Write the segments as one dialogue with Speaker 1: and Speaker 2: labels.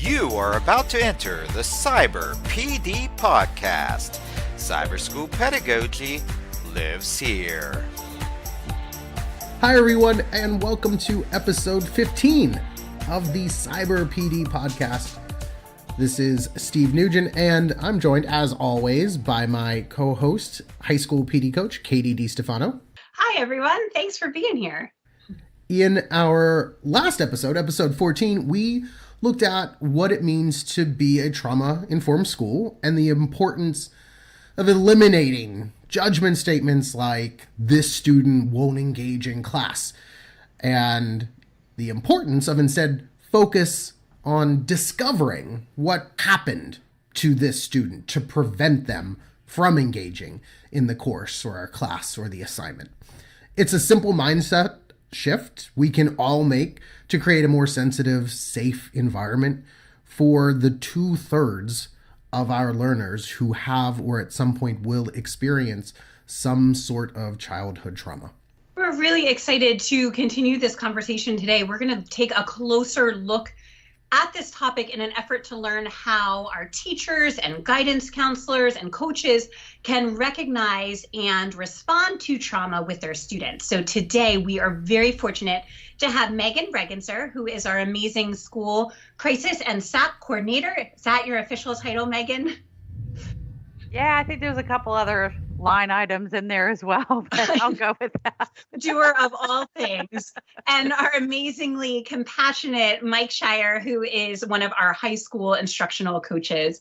Speaker 1: You are about to enter the Cyber PD podcast. Cyber School Pedagogy lives here.
Speaker 2: Hi everyone, and welcome to episode 15 of the Cyber PD podcast. This is Steve Nugent, and I'm joined, as always, by my co-host, high school PD coach, Katie DiStefano.
Speaker 3: Hi everyone, thanks for being here.
Speaker 2: In our last episode, episode 14, we looked at what it means to be a trauma-informed school and the importance of eliminating judgment statements like, this student won't engage in class, and the importance of instead focus on discovering what happened to this student to prevent them from engaging in the course or our class or the assignment. It's a simple mindset shift we can all make to create a more sensitive, safe environment for the 2/3 of our learners who have or at some point will experience some sort of childhood trauma.
Speaker 3: We're really excited to continue this conversation today. We're going to take a closer look at this topic in an effort to learn how our teachers and guidance counselors and coaches can recognize and respond to trauma with their students. So today we are very fortunate to have Maegan Bregenser, who is our amazing school crisis and SAP coordinator. Is that your official title, Maegan?
Speaker 4: Yeah, I think there's a couple other line items in there as well, but I'll go with that.
Speaker 3: Doer of all things. And our amazingly compassionate Mike Scheirer, who is one of our high school instructional coaches.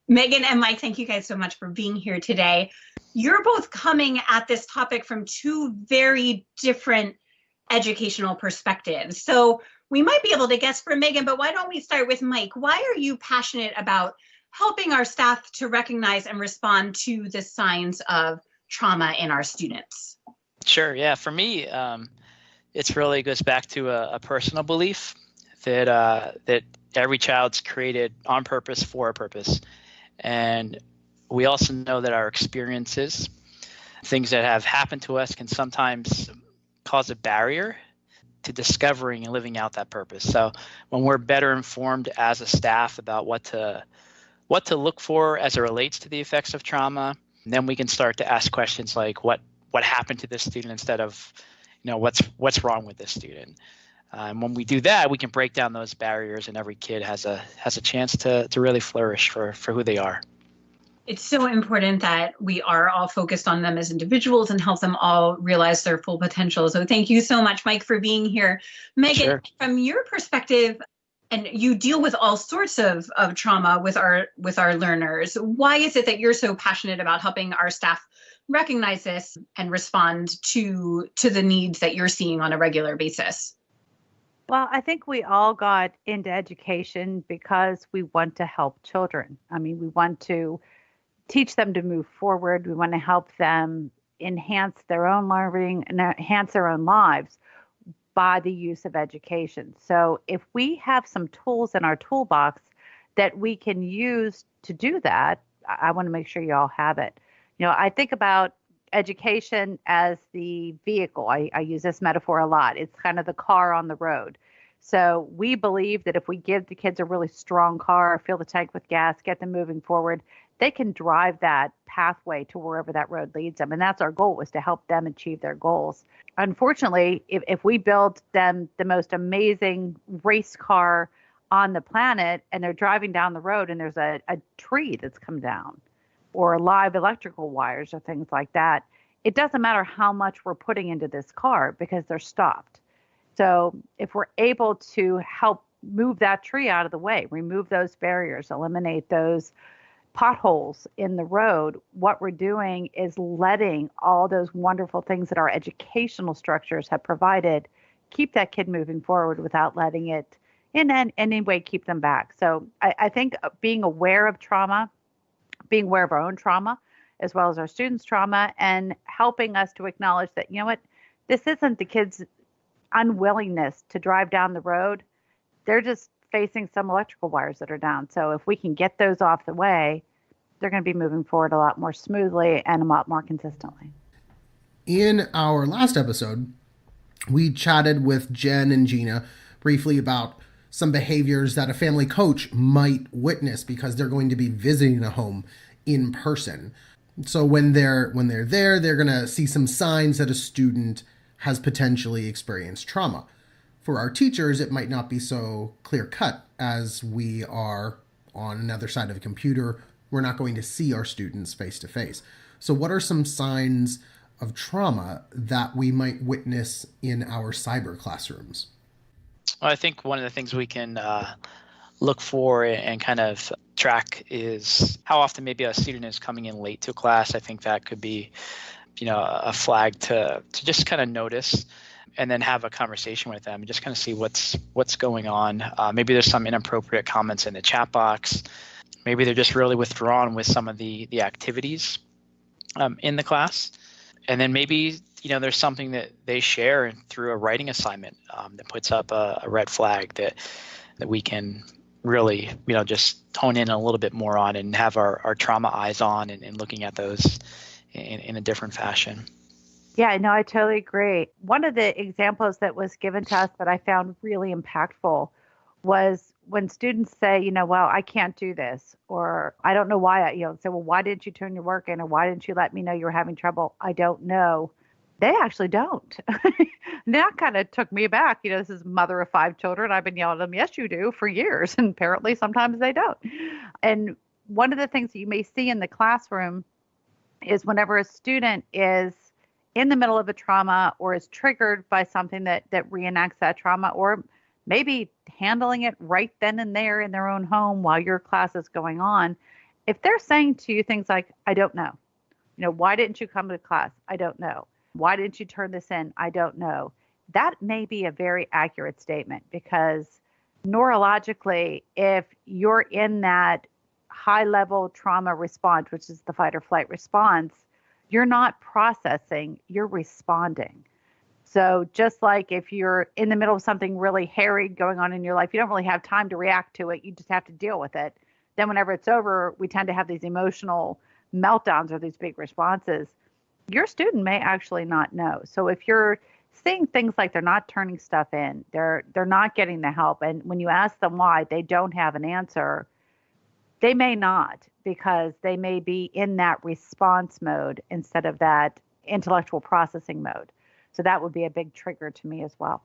Speaker 3: Maegan and Mike, thank you guys so much for being here today. You're both coming at this topic from two very different educational perspectives. So we might be able to guess for Maegan, but why don't we start with Mike? Why are you passionate about helping our staff to recognize and respond to the signs of trauma in our students?
Speaker 5: Sure. Yeah. For me, it really goes back to a personal belief that every child's created on purpose for a purpose. And we also know that our experiences, things that have happened to us, can sometimes cause a barrier to discovering and living out that purpose. So when we're better informed as a staff about what to look for as it relates to the effects of trauma, then we can start to ask questions like what happened to this student instead of, what's wrong with this student. And when we do that, we can break down those barriers, and every kid has a chance to really flourish for who they are.
Speaker 3: It's so important that we are all focused on them as individuals and help them all realize their full potential. So thank you so much, Mike, for being here. Maegan,
Speaker 5: Sure.
Speaker 3: From your perspective, and you deal with all sorts of trauma with our learners, why is it that you're so passionate about helping our staff recognize this and respond to the needs that you're seeing on a regular basis?
Speaker 4: Well, I think we all got into education because we want to help children. I mean, we want to teach them to move forward. We want to help them enhance their own learning and enhance their own lives by the use of education. So if we have some tools in our toolbox that we can use to do that, I want to make sure you all have it. I think about education as the vehicle. I use this metaphor a lot. It's kind of the car on the road. So we believe that if we give the kids a really strong car, fill the tank with gas, get them moving forward, they can drive that pathway to wherever that road leads them. And that's our goal, is to help them achieve their goals. Unfortunately, if we build them the most amazing race car on the planet and they're driving down the road and there's a tree that's come down or live electrical wires or things like that, it doesn't matter how much we're putting into this car because they're stopped. So if we're able to help move that tree out of the way, remove those barriers, eliminate those potholes in the road, what we're doing is letting all those wonderful things that our educational structures have provided keep that kid moving forward without letting it in any way keep them back. So I think being aware of trauma, being aware of our own trauma, as well as our students' trauma, and helping us to acknowledge that, this isn't the kids' unwillingness to drive down the road. They're just facing some electrical wires that are down. So if we can get those off the way, they're going to be moving forward a lot more smoothly and a lot more consistently.
Speaker 2: In our last episode, we chatted with Jen and Gina briefly about some behaviors that a family coach might witness because they're going to be visiting a home in person. So when they're there, they're going to see some signs that a student has potentially experienced trauma. For our teachers, it might not be so clear-cut as we are on another side of a computer. We're not going to see our students face to face. So what are some signs of trauma that we might witness in our cyber classrooms?
Speaker 5: Well, I think one of the things we can look for and kind of track is how often maybe a student is coming in late to class. I think that could be, a flag to just kind of notice, and then have a conversation with them and just kind of see what's going on. Maybe there's some inappropriate comments in the chat box. Maybe they're just really withdrawn with some of the activities in the class. And then maybe, there's something that they share through a writing assignment that puts up a red flag that we can really, just hone in a little bit more on and have our trauma eyes on and looking at those in a different fashion.
Speaker 4: Yeah, no, I totally agree. One of the examples that was given to us that I found really impactful was when students say, well, I can't do this, or I don't know why, say, well, why didn't you turn your work in, or why didn't you let me know you were having trouble? I don't know. They actually don't. That kind of took me aback. This is mother of 5 children. I've been yelling at them, yes, you do, for years. And apparently sometimes they don't. And one of the things that you may see in the classroom is whenever a student is in the middle of a trauma or is triggered by something that reenacts that trauma, or maybe handling it right then and there in their own home while your class is going on, if they're saying to you things like, I don't know, why didn't you come to class? I don't know. Why didn't you turn this in? I don't know. That may be a very accurate statement, because neurologically, if you're in that high level trauma response, which is the fight or flight response, you're not processing, you're responding. So just like if you're in the middle of something really hairy going on in your life, you don't really have time to react to it. You just have to deal with it. Then whenever it's over, we tend to have these emotional meltdowns or these big responses. Your student may actually not know. So if you're seeing things like they're not turning stuff in, they're not getting the help, and when you ask them why, they don't have an answer, they may not, because they may be in that response mode instead of that intellectual processing mode. So that would be a big trigger to me as well.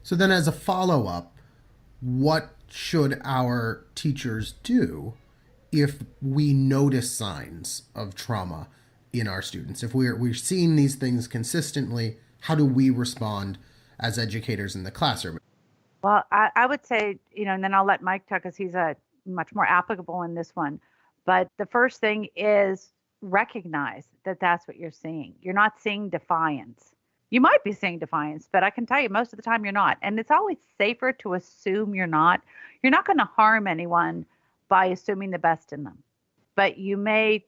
Speaker 2: So then as a follow-up, what should our teachers do if we notice signs of trauma in our students? If we're seeing these things consistently, how do we respond as educators in the classroom?
Speaker 4: Well, I would say, and then I'll let Mike talk, because he's much more applicable in this one. But the first thing is recognize that that's what you're seeing. You're not seeing defiance. You might be seeing defiance, but I can tell you most of the time you're not. And it's always safer to assume you're not. You're not going to harm anyone by assuming the best in them. But you may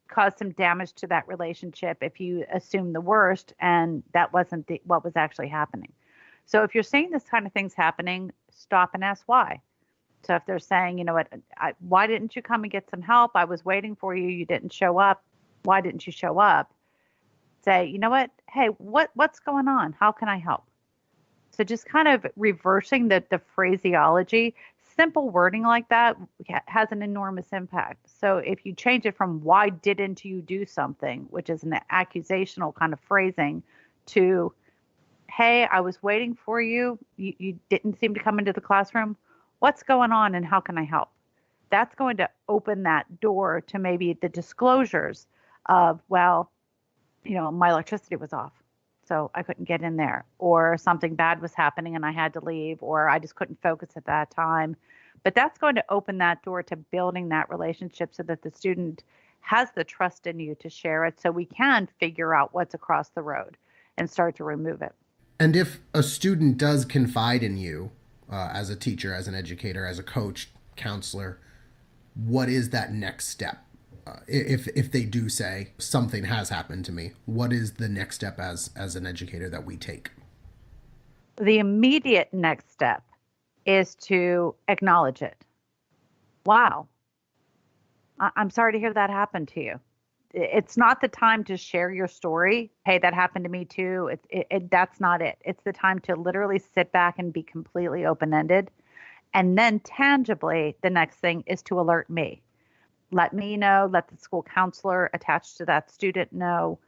Speaker 4: cause some damage to that relationship if you assume the worst and that wasn't what was actually happening. So if you're seeing this kind of things happening, stop and ask why. So if they're saying, why didn't you come and get some help? I was waiting for you. You didn't show up. Why didn't you show up? Say, you know what? Hey, what's going on? How can I help? So just kind of reversing the phraseology. Simple wording like that has an enormous impact. So if you change it from why didn't you do something, which is an accusational kind of phrasing, to, hey, I was waiting for you. You didn't seem to come into the classroom. What's going on and how can I help? That's going to open that door to maybe the disclosures of, well, my electricity was off, so I couldn't get in there, or something bad was happening and I had to leave, or I just couldn't focus at that time. But that's going to open that door to building that relationship so that the student has the trust in you to share it, so we can figure out what's across the road and start to remove it.
Speaker 2: And if a student does confide in you, as a teacher, as an educator, as a coach, counselor, what is that next step? If they do say something has happened to me, what is the next step as an educator that we take?
Speaker 4: The immediate next step is to acknowledge it. Wow, I'm sorry to hear that happened to you. It's not the time to share your story. Hey, that happened to me too. That's not it. It's the time to literally sit back and be completely open-ended. And then tangibly, the next thing is to alert me. Let me know, let the school counselor attached to that student know,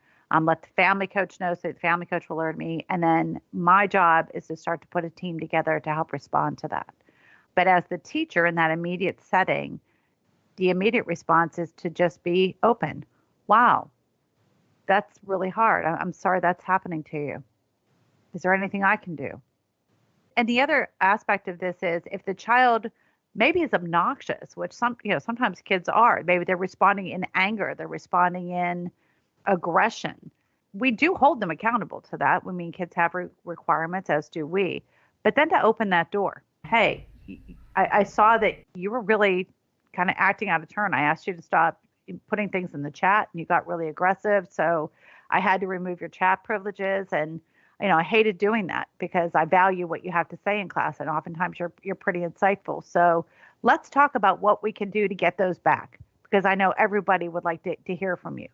Speaker 4: let the family coach know so the family coach will alert me. And then my job is to start to put a team together to help respond to that. But as the teacher in that immediate setting, the immediate response is to just be open. Wow, that's really hard. I'm sorry that's happening to you. Is there anything I can do? And the other aspect of this is if the child maybe is obnoxious, which sometimes kids are. Maybe they're responding in anger. They're responding in aggression. We do hold them accountable to that. I mean, kids have requirements, as do we. But then to open that door. Hey, I saw that you were really kind of acting out of turn. I asked you to stop putting things in the chat and you got really aggressive. So I had to remove your chat privileges. And, I hated doing that because I value what you have to say in class. And oftentimes you're pretty insightful. So let's talk about what we can do to get those back, because I know everybody would like to hear from you.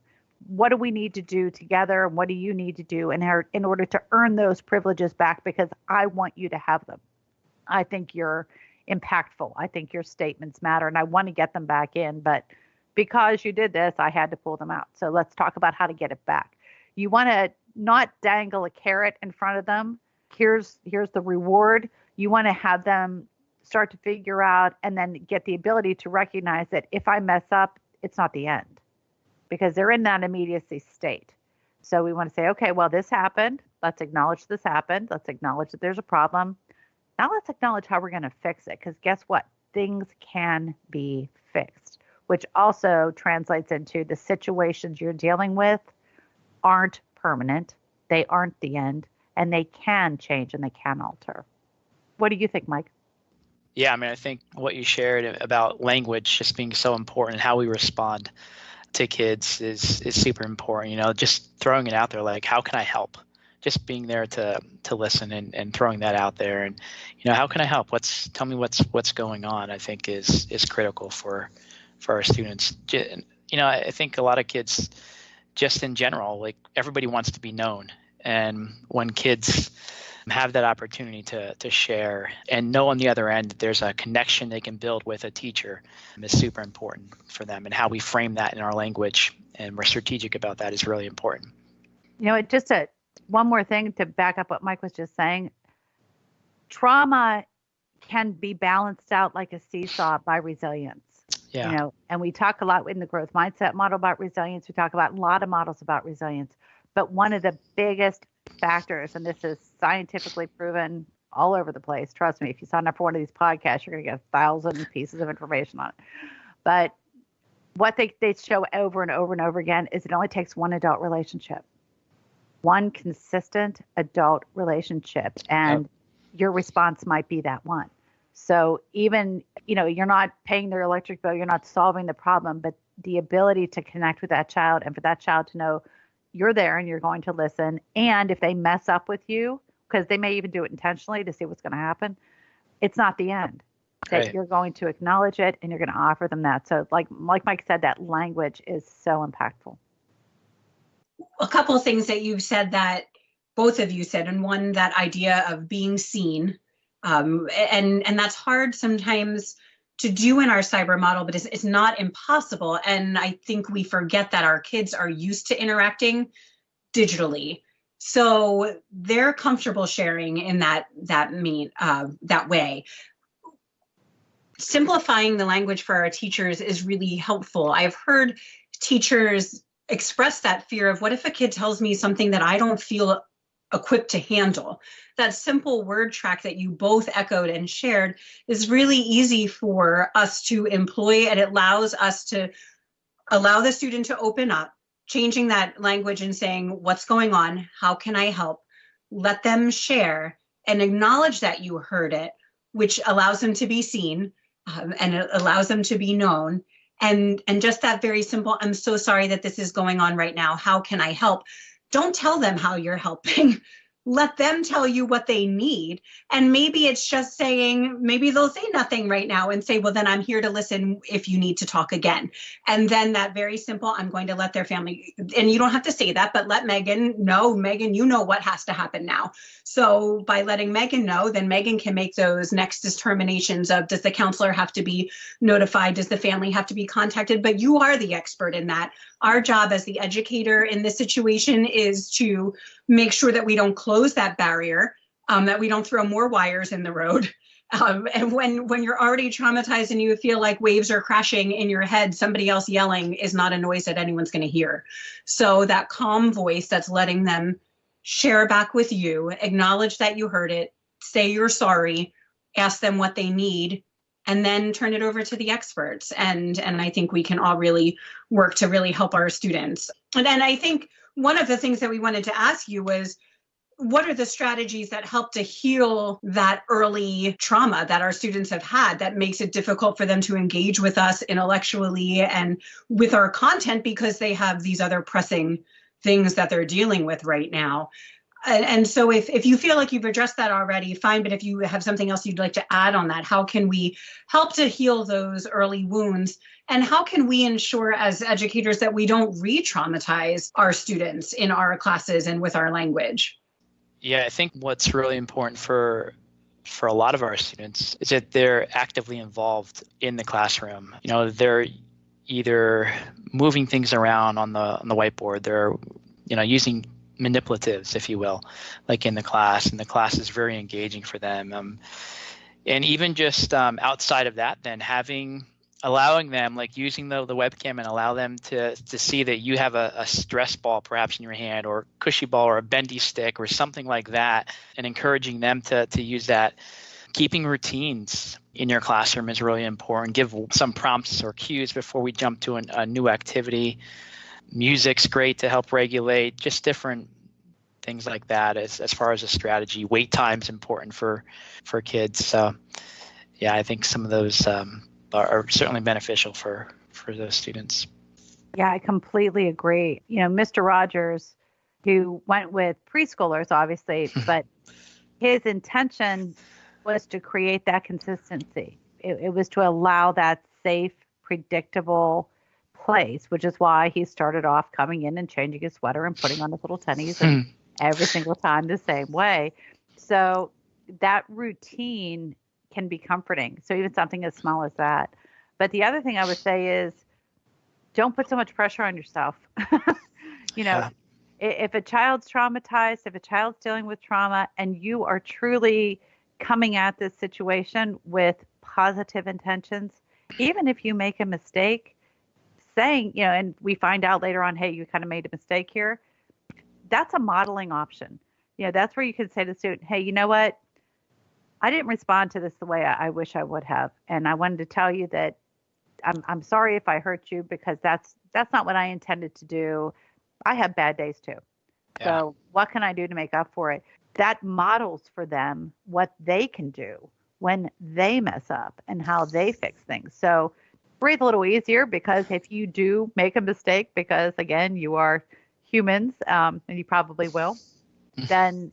Speaker 4: What do we need to do together? And what do you need to do in order to earn those privileges back? Because I want you to have them. I think you're impactful. I think your statements matter and I want to get them back in, but because you did this, I had to pull them out. So let's talk about how to get it back. You want to not dangle a carrot in front of them. Here's the reward. You want to have them start to figure out and then get the ability to recognize that if I mess up, it's not the end, because they're in that immediacy state. So we want to say, okay, well, this happened. Let's acknowledge this happened. Let's acknowledge that there's a problem. Now let's acknowledge how we're going to fix it, because guess what? Things can be fixed, which also translates into the situations you're dealing with aren't permanent. They aren't the end, and they can change and they can alter. What do you think, Mike?
Speaker 5: Yeah, I mean, I think what you shared about language just being so important and how we respond to kids is super important. Just throwing it out there, like, how can I help? Just being there to listen and throwing that out there, and how can I help? Tell me what's going on. I think is critical for our students. I think a lot of kids, just in general, like, everybody wants to be known, and when kids have that opportunity to share and know on the other end that there's a connection they can build with a teacher is super important for them, and how we frame that in our language and we're strategic about that is really important.
Speaker 4: One more thing to back up what Mike was just saying. Trauma can be balanced out like a seesaw by resilience.
Speaker 5: Yeah.
Speaker 4: And we talk a lot in the growth mindset model about resilience. We talk about a lot of models about resilience. But one of the biggest factors, and this is scientifically proven all over the place. Trust me, if you sign up for one of these podcasts, you're going to get 1,000 pieces of information on it. But what they show over and over and over again is it only takes one adult relationship. One consistent adult relationship, and your response might be that one. So even, you're not paying their electric bill, you're not solving the problem, but the ability to connect with that child and for that child to know you're there and you're going to listen. And if they mess up with you, because they may even do it intentionally to see what's going to happen, it's not the end. That
Speaker 5: Right.
Speaker 4: You're going to acknowledge it and you're going to offer them that. So like Mike said, that language is so impactful.
Speaker 3: A couple of things that you've said that both of you said, and one, that idea of being seen. And that's hard sometimes to do in our cyber model, but it's not impossible. And I think we forget that our kids are used to interacting digitally. So they're comfortable sharing in that way. Simplifying the language for our teachers is really helpful. I've heard teachers express that fear of, what if a kid tells me something that I don't feel equipped to handle? That simple word track that you both echoed and shared is really easy for us to employ, and it allows us to allow the student to open up, changing that language and saying, what's going on? How can I help? Let them share and acknowledge that you heard it, which allows them to be seen, and it allows them to be known. And just that very simple, I'm so sorry that this is going on right now. How can I help? Don't tell them how you're helping. let them tell you what they need. And maybe it's just saying, maybe they'll say nothing right now and say, well, then I'm here to listen if you need to talk again. And then that very simple, I'm going to let their family, and you don't have to say that, but let Maegan know, Maegan, you know what has to happen now. So by letting Maegan know, then Maegan can make those next determinations of, does the counselor have to be notified? Does the family have to be contacted? But you are the expert in that. Our job as the educator in this situation is to make sure that we don't close that barrier, that we don't throw more wires in the road. And when you're already traumatized and you feel like waves are crashing in your head, somebody else yelling is not a noise that anyone's going to hear. So that calm voice that's letting them share back with you, acknowledge that you heard it, say you're sorry, ask them what they need, and then turn it over to the experts. And I think we can all really work to really help our students. And I think one of the things that we wanted to ask you was, what are the strategies that help to heal that early trauma that our students have had that makes it difficult for them to engage with us intellectually and with our content because they have these other pressing things that they're dealing with right now? And so if you feel like you've addressed that already, fine. But if you have something else you'd like to add on that, how can we help to heal those early wounds? And how can we ensure as educators that we don't re-traumatize our students in our classes and with our language?
Speaker 5: Yeah, I think what's really important for a lot of our students is that they're actively involved in the classroom. You know, they're either moving things around on the whiteboard, they're, you know, using manipulatives, if you will, like in the class, and the class is very engaging for them. And even just outside of that, then allowing them, like using the webcam and allow them to see that you have a stress ball perhaps in your hand, or a cushy ball, or a bendy stick, or something like that, and encouraging them to use that. Keeping routines in your classroom is really important. Give some prompts or cues before we jump to a new activity. Music's great to help regulate, just different things like that as far as a strategy. Wait time's important for kids. So yeah, I think some of those are certainly beneficial for those students.
Speaker 4: Yeah, I completely agree. You know, Mr. Rogers, who went with preschoolers, obviously, but his intention was to create that consistency. It was to allow that safe, predictable place, which is why he started off coming in and changing his sweater and putting on his little tennies and every single time the same way. So that routine can be comforting. So even something as small as that. But the other thing I would say is, don't put so much pressure on yourself. You know, if a child's traumatized, if a child's dealing with trauma, and you are truly coming at this situation with positive intentions, even if you make a mistake, saying, you know, and we find out later on, hey, you kind of made a mistake here, that's a modeling option. You know, that's where you can say to the student, hey, you know what? I didn't respond to this the way I wish I would have. And I wanted to tell you that I'm sorry if I hurt you, because that's not what I intended to do. I have bad days too. Yeah. So what can I do to make up for it? That models for them what they can do when they mess up and how they fix things. So breathe a little easier, because if you do make a mistake, because again, you are humans, and you probably will, then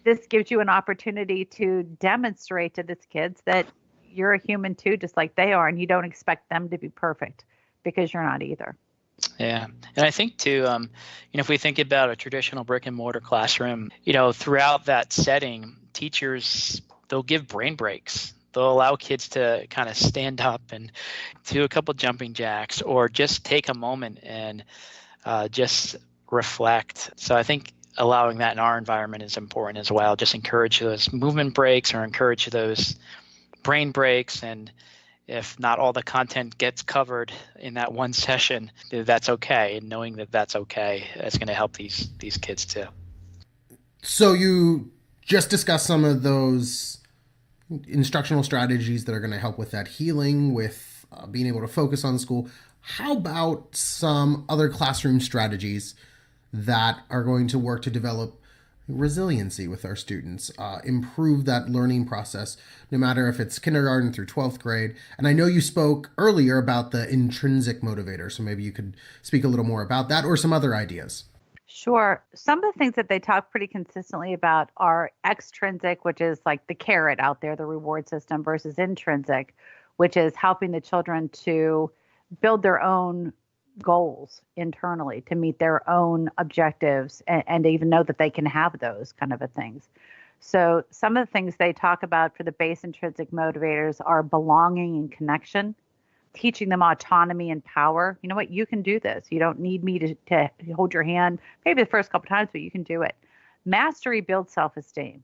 Speaker 4: this gives you an opportunity to demonstrate to these kids that you're a human too, just like they are, and you don't expect them to be perfect, because you're not either.
Speaker 5: Yeah. And I think too, you know, if we think about a traditional brick and mortar classroom, you know, throughout that setting, teachers, they'll give brain breaks. They'll allow kids to kind of stand up and do a couple jumping jacks, or just take a moment and just reflect. So I think allowing that in our environment is important as well. Just encourage those movement breaks, or encourage those brain breaks. And if not all the content gets covered in that one session, that's okay. And knowing that that's okay is going to help these kids too.
Speaker 2: So you just discussed some of those instructional strategies that are going to help with that healing, with being able to focus on school. How about some other classroom strategies that are going to work to develop resiliency with our students, improve that learning process, no matter if it's kindergarten through 12th grade? And I know you spoke earlier about the intrinsic motivator, so maybe you could speak a little more about that, or some other ideas.
Speaker 4: Sure. Some of the things that they talk pretty consistently about are extrinsic, which is like the carrot out there, the reward system, versus intrinsic, which is helping the children to build their own goals internally, to meet their own objectives, and even know that they can have those kind of things. So some of the things they talk about for the base intrinsic motivators are belonging and connection, teaching them autonomy and power. You know what? You can do this. You don't need me to hold your hand, maybe the first couple times, but you can do it. Mastery builds self-esteem.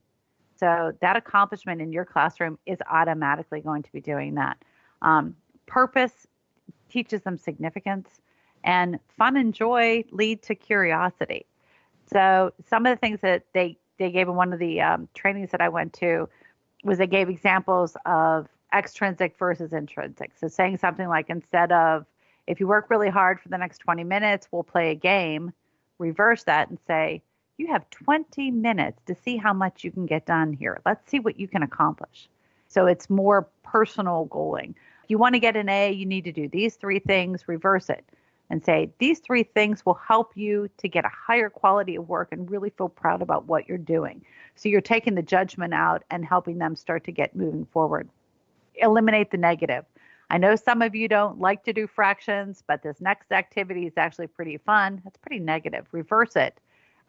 Speaker 4: So that accomplishment in your classroom is automatically going to be doing that. Purpose teaches them significance, and fun and joy lead to curiosity. So some of the things that they gave in one of the trainings that I went to was they gave examples of extrinsic versus intrinsic. So saying something like, instead of, if you work really hard for the next 20 minutes, we'll play a game, reverse that and say, you have 20 minutes to see how much you can get done here. Let's see what you can accomplish. So it's more personal goaling. If you want to get an A, you need to do these 3 things, reverse it and say, these 3 things will help you to get a higher quality of work and really feel proud about what you're doing. So you're taking the judgment out and helping them start to get moving forward. Eliminate the negative. I know some of you don't like to do fractions, but this next activity is actually pretty fun. It's pretty negative. Reverse it.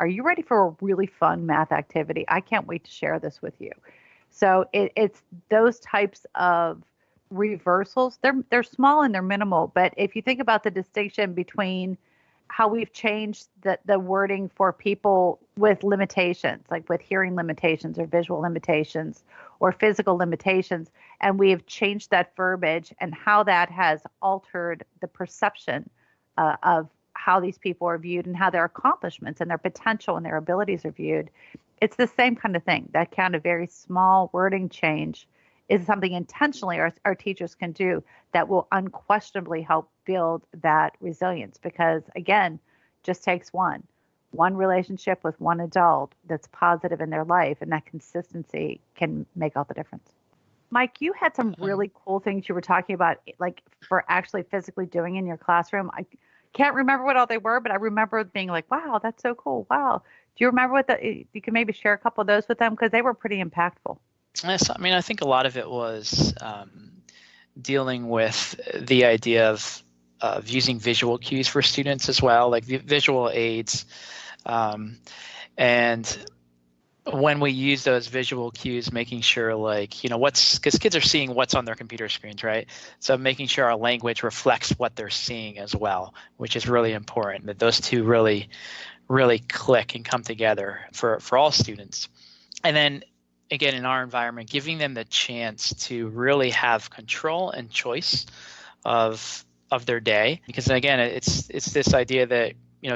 Speaker 4: Are you ready for a really fun math activity? I can't wait to share this with you. So it's those types of reversals. They're small and they're minimal, but if you think about the distinction between how we've changed the wording for people with limitations, like with hearing limitations or visual limitations or physical limitations, and we have changed that verbiage and how that has altered the perception of how these people are viewed and how their accomplishments and their potential and their abilities are viewed. It's the same kind of thing. That kind of very small wording change is something intentionally our teachers can do that will unquestionably help build that resilience, because again, just takes one relationship with one adult that's positive in their life, and that consistency can make all the difference. Mike, you had some really cool things you were talking about, like for actually physically doing in your classroom. I can't remember what all they were, but I remember being like, wow, that's so cool. Wow. Do you remember you can maybe share a couple of those with them? Because they were pretty impactful.
Speaker 5: Yes, I mean, I think a lot of it was dealing with the idea of using visual cues for students as well, like visual aids. And when we use those visual cues, making sure because kids are seeing what's on their computer screens, right? So making sure our language reflects what they're seeing as well, which is really important, that those two really, really click and come together for all students. And then again, in our environment, giving them the chance to really have control and choice of their day. Because again, it's this idea that,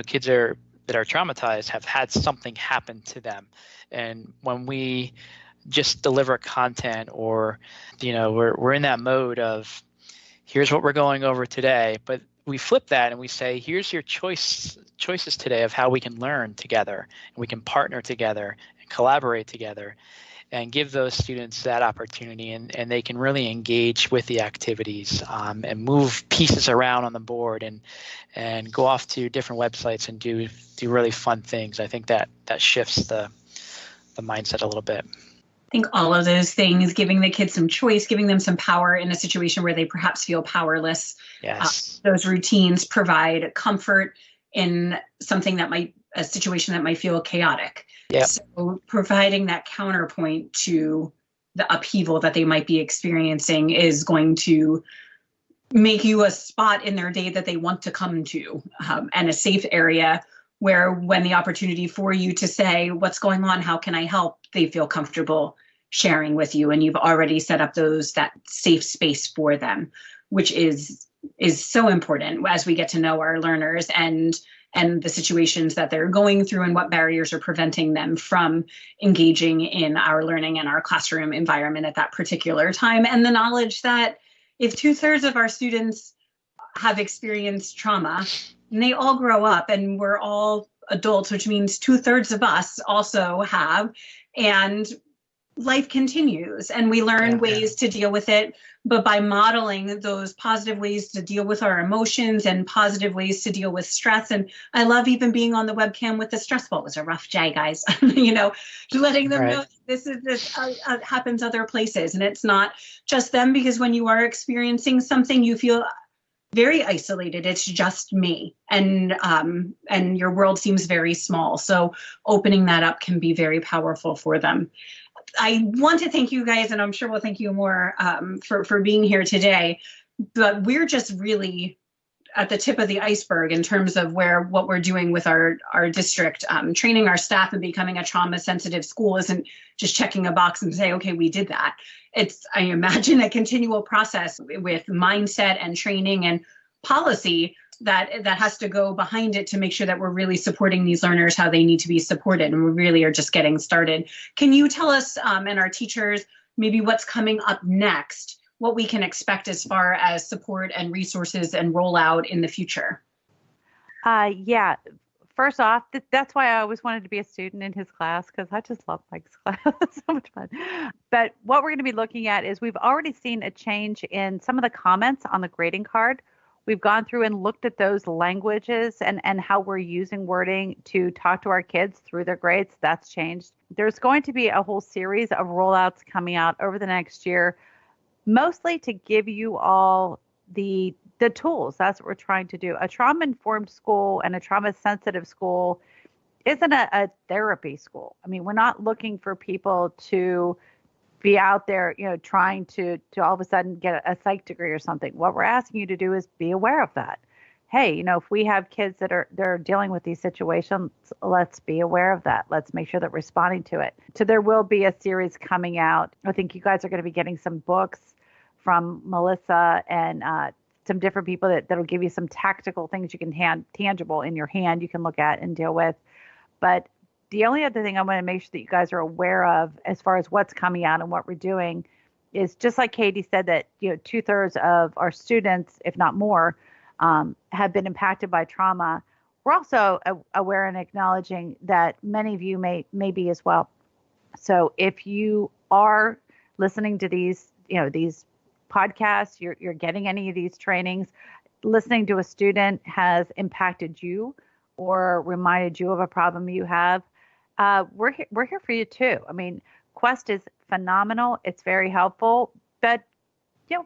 Speaker 5: kids that are traumatized have had something happen to them. And when we just deliver content, or, we're in that mode of, here's what we're going over today, but we flip that and we say, here's your choices today of how we can learn together, and we can partner together and collaborate together, and give those students that opportunity, and they can really engage with the activities, and move pieces around on the board, and go off to different websites and do really fun things. I think that shifts the mindset a little bit.
Speaker 3: I think all of those things, giving the kids some choice, giving them some power in a situation where they perhaps feel powerless.
Speaker 5: Yes.
Speaker 3: Those routines provide comfort in a situation that might feel chaotic.
Speaker 5: Yep.
Speaker 3: So providing that counterpoint to the upheaval that they might be experiencing is going to make you a spot in their day that they want to come to, and a safe area where, when the opportunity for you to say, what's going on, how can I help, they feel comfortable sharing with you, and you've already set up that safe space for them, which is so important as we get to know our learners and the situations that they're going through and what barriers are preventing them from engaging in our learning and our classroom environment at that particular time. And the knowledge that if 2/3 of our students have experienced trauma, and they all grow up, and we're all adults, which means 2/3 of us also have, and life continues, and we learn ways to deal with it but by modeling those positive ways to deal with our emotions and positive ways to deal with stress. And I love even being on the webcam with the stress ball. It was a rough day, guys. Letting them know this happens other places, and it's not just them, because when you are experiencing something, you feel very isolated. It's just me, and your world seems very small. So opening that up can be very powerful for them. I want to thank you guys, and I'm sure we'll thank you more for being here today. But we're just really at the tip of the iceberg in terms of what we're doing with our district. Training our staff and becoming a trauma-sensitive school isn't just checking a box and say, okay, we did that. It's, I imagine, a continual process with mindset and training and policy that has to go behind it to make sure that we're really supporting these learners how they need to be supported. And we really are just getting started. Can you tell us and our teachers maybe what's coming up next, what we can expect as far as support and resources and rollout in the future?
Speaker 4: Yeah. First off, that's why I always wanted to be a student in his class, because I just love Mike's class. It's so much fun. But what we're going to be looking at is we've already seen a change in some of the comments on the grading card. We've gone through and looked at those languages and how we're using wording to talk to our kids through their grades. That's changed. There's going to be a whole series of rollouts coming out over the next year, mostly to give you all the tools. That's what we're trying to do. A trauma-informed school and a trauma-sensitive school isn't a therapy school. I mean, we're not looking for people to be out there, trying to all of a sudden get a psych degree or something. What we're asking you to do is be aware of that. Hey, if we have kids they're dealing with these situations, let's be aware of that. Let's make sure that we're responding to it. So there will be a series coming out. I think you guys are going to be getting some books from Melissa and some different people that'll give you some tactical things you can tangible in your hand you can look at and deal with. But the only other thing I want to make sure that you guys are aware of as far as what's coming out and what we're doing is, just like Katie said, that 2/3 of our students, if not more, have been impacted by trauma. We're also aware and acknowledging that many of you may be as well. So if you are listening to these podcasts, you're getting any of these trainings, listening to a student has impacted you or reminded you of a problem you have, we're here for you too. I mean, Quest is phenomenal. It's very helpful, but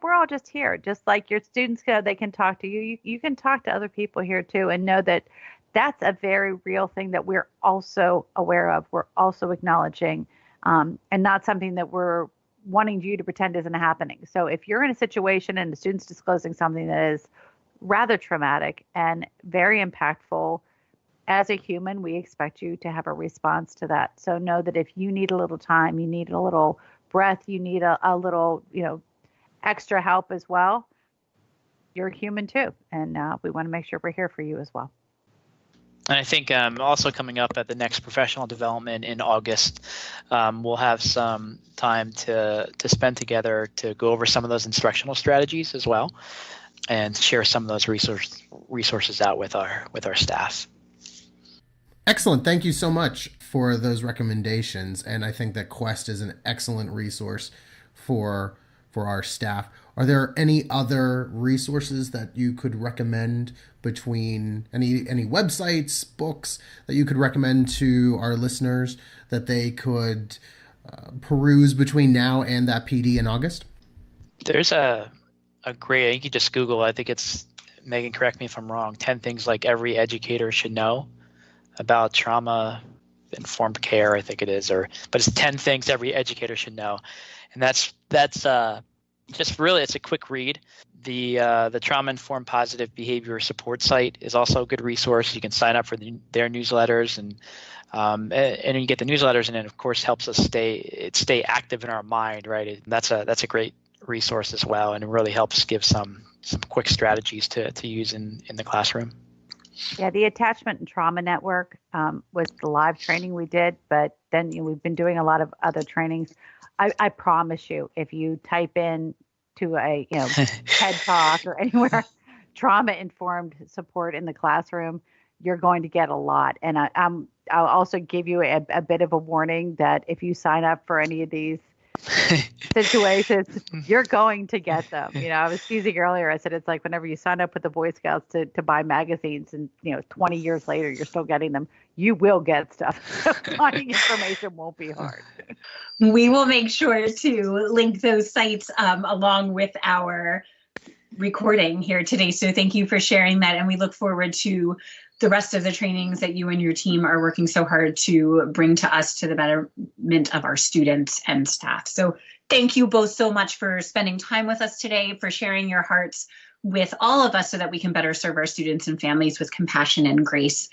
Speaker 4: we're all just here. Just like your students they can talk to you. You can talk to other people here too, and know that that's a very real thing that we're also aware of. We're also acknowledging, and not something that we're wanting you to pretend isn't happening. So if you're in a situation and the student's disclosing something that is rather traumatic and very impactful, as a human, we expect you to have a response to that. So know that if you need a little time, you need a little breath, you need a little, extra help as well, you're human too. And we want to make sure we're here for you as well.
Speaker 5: And I think also coming up at the next professional development in August, we'll have some time to spend together to go over some of those instructional strategies as well, and share some of those resources out with our staff.
Speaker 2: Excellent. Thank you so much for those recommendations. And I think that Quest is an excellent resource for our staff. Are there any other resources that you could recommend, between any websites, books that you could recommend to our listeners that they could peruse between now and that PD in August? There's
Speaker 5: a great, you can just Google, I think it's, Maegan, correct me if I'm wrong, 10 things like every educator should know about trauma-informed care, I think it is, but it's 10 things every educator should know. And that's just really, it's a quick read. The Trauma-Informed Positive Behavior Support site is also a good resource. You can sign up for their newsletters, and you get the newsletters, and it of course helps us stay active in our mind, right? That's a great resource as well, and it really helps give some quick strategies to use in the classroom.
Speaker 4: Yeah, the Attachment and Trauma Network was the live training we did, but then we've been doing a lot of other trainings. I promise you, if you type in to a TED Talk or anywhere, trauma-informed support in the classroom, you're going to get a lot. And I'll also give you a bit of a warning that if you sign up for any of these situations, you're going to get them. I was teasing earlier. I said it's like whenever you sign up with the Boy Scouts to buy magazines, and 20 years later you're still getting them. You will get stuff. So finding information won't be hard.
Speaker 3: We will make sure to link those sites along with our recording here today. So thank you for sharing that, and we look forward to the rest of the trainings that you and your team are working so hard to bring to us to the betterment of our students and staff. So thank you both so much for spending time with us today, for sharing your hearts with all of us so that we can better serve our students and families with compassion and grace.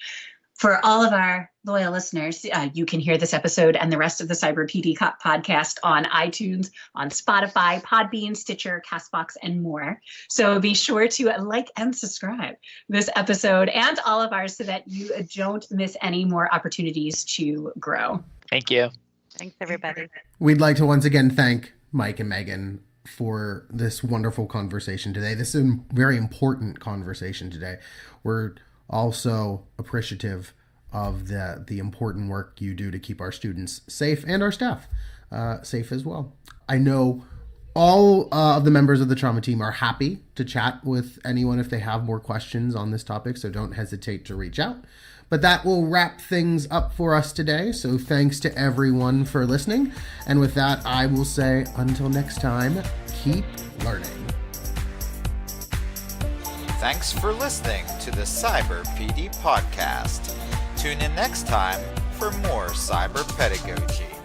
Speaker 3: For all of our loyal listeners, you can hear this episode and the rest of the Cyber PD podcast on iTunes, on Spotify, Podbean, Stitcher, CastBox, and more. So be sure to like and subscribe this episode and all of ours so that you don't miss any more opportunities to grow.
Speaker 5: Thank you.
Speaker 4: Thanks, everybody.
Speaker 2: We'd like to once again thank Mike and Maegan for this wonderful conversation today. This is a very important conversation today. We're also appreciative of the important work you do to keep our students safe and our staff safe as well. I know all of the members of the trauma team are happy to chat with anyone if they have more questions on this topic, so don't hesitate to reach out. But that will wrap things up for us today. So thanks to everyone for listening. And with that, I will say until next time, keep learning.
Speaker 1: Thanks for listening to the Cyber PD podcast. Tune in next time for more cyber pedagogy.